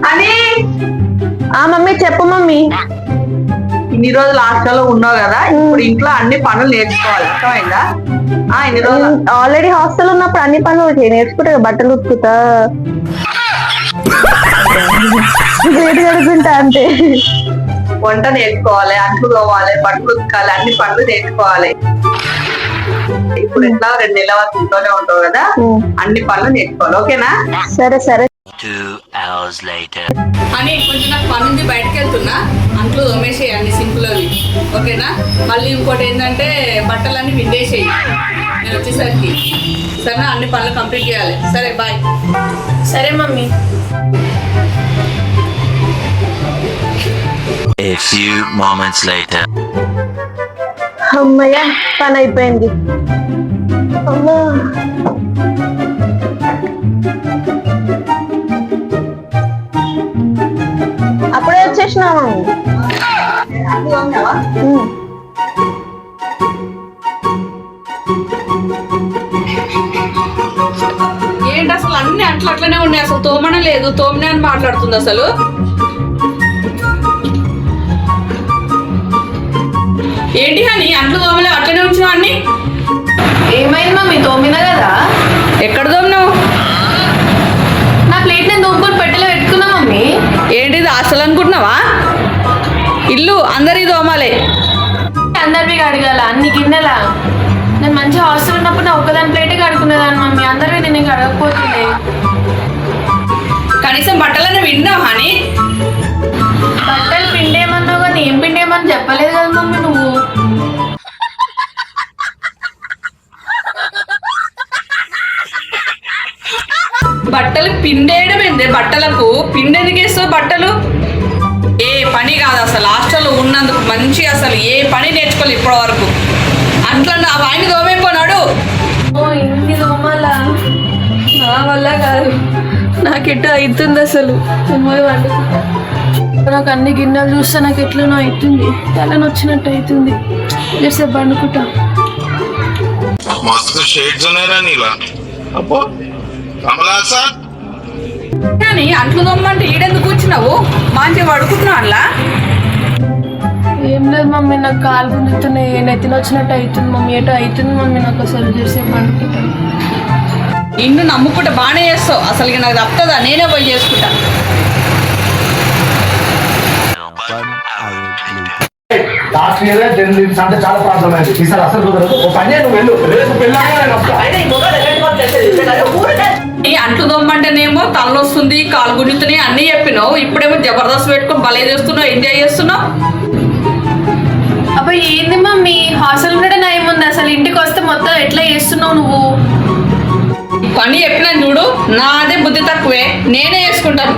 అని మమ్మీ చెప్పు మమ్మీ. ఇన్ని రోజులు హాస్టల్లో ఉన్నావు కదా, ఇప్పుడు ఇంట్లో అన్ని పనులు నేర్చుకోవాలి, అర్థమైందా? ఇన్ని రోజులు ఆల్రెడీ హాస్టల్ ఉన్నప్పుడు అన్ని పనులు నేర్చుకుంటా, బట్టలు ఉతుకుతా, వేడి కడుకుంటా, అంతే. వంట నేర్చుకోవాలి, అంట్లు తోవాలి, బట్టలు ఉతకాలి, అన్ని పనులు నేర్చుకోవాలి. ఇప్పుడు ఎట్లా 2 నెలల వరకు ఇంట్లోనే ఉంటావు కదా, అన్ని పనులు నేర్చుకోవాలి, ఓకేనా? సరే సరే. 2 hours later. అని కొంచెం నాకు పని ఉంది, బయటకు వెళ్తున్నా. అంట్లు తోమేసేయండి సింపుల్ అవి, ఓకేనా? మళ్ళీ ఇంకోటి ఏంటంటే బట్టలన్నీ విండేసేయి నేను వచ్చేసరికి, సరేనా? అన్ని పనులు కంప్లీట్ చేయాలి. సరే, బాయ్. సరే mummy. A few moments later. అమ్మయ్య, పని అయిపోయింది. అమ్మా, అప్పుడే వచ్చేసినా మమ్మీ. ఏంటి అసలు అన్ని అట్లనే ఉన్నాయి, అసలు తోమనే లేదు, తోమనే అని మాట్లాడుతుంది అసలు. ఏంటి అని అంట్లు తోమలే, అట్లనే ఉంచిన అన్ని. ఏమైంది మమ్మీ? తోమినా కదా. ఎక్కడ తోమినావు? నా ప్లేట్ నేను తోముకొని పెట్టెలో పెట్టుకున్నా మమ్మీ. ఏంటిది హాస్టల్ అనుకుంటున్నావా? ఇల్లు అందరి తోమాలి. అందరివి కడగాల, అన్ని గిన్నెలా? నేను మంచిగా హాస్టల్ ఉన్నప్పుడు నా ఒక్కదాని ప్లేటే కడుకునేదాన్ని మమ్మీ, అందరివి నేను కడగకపోతుండే. కనీసం బట్టలను విన్నావు అని. బట్టలు పిండేమన్నావు కానీ ఏం పిండేమని చెప్పలేదు కదా మమ్మీ నువ్వు. బట్టలు పిండేయడం ఏంది? బట్టలకు పిండెందుకు వేస్తావు బట్టలు? ఏ పని కాదు అసలు, హాస్టల్లో ఉన్నందుకు మంచి అసలు ఏ పని నేర్చుకోవాలి ఇప్పటి వరకు. అట్లా నా వాయిని తోమైపోనాడు. ఇన్ని తోమాలా? నా వల్ల కాదు, నాకెట్టు అవుతుంది అసలు. నాకు అన్ని గిన్నెలు చూస్తే నాకు ఎట్లనో అవుతుంది, తలని వచ్చినట్టు అవుతుంది. జరసేపు అనుకుంటా. मस्त शेड जो नाही राणीला अप्पो कमला असा కానీ అంట్లు తోమంటే ఈడెందుకు వచ్చినావు? మంచిగా పడుకుంటున్నావు అట్లా. ఏం లేదు మమ్మీ, నాకు కాలు గుంజుతున్నాయి, నెత్తిన వచ్చినట్టు అవుతుంది మమ్మీ, ఏటో అవుతుంది మమ్మీ నాకు అసలు. జరసేపు అనుకుంటా. నిన్ను నమ్ముకుంటే బాగానే చేస్తావు, అసలు ఇక నాకు తప్పదా, నేనే పోయి చేసుకుంటా. లాస్ట్ ఇయర్ జర్నలిస్ట్ అంటే చాలా ప్రాబ్లం అయింది, ఈసారి అసలు కుదరదు. ఒక పని నువ్వు వెళ్ళు, రేపు ఈ అంట్లు తోమంటేనేమో తల వస్తుంది, కాలు గుంజుతున్నాయి అన్నీ చెప్పినావు, ఇప్పుడేమో జబర్దస్త్ పెట్టుకొని భలే చేస్తున్నావు, ఎంజాయ్ చేస్తున్నావు. అబ్బాయి ఏంది మమ్మీ, హాస్టల్ కూడా నయముంది, అసలు ఇంటికి వస్తే మొత్తం ఎట్లా చేస్తున్నావు నువ్వు? పని చెప్పినా చూడు, నాదే బుద్ధి తక్కువే, నేనే చేసుకుంటాను.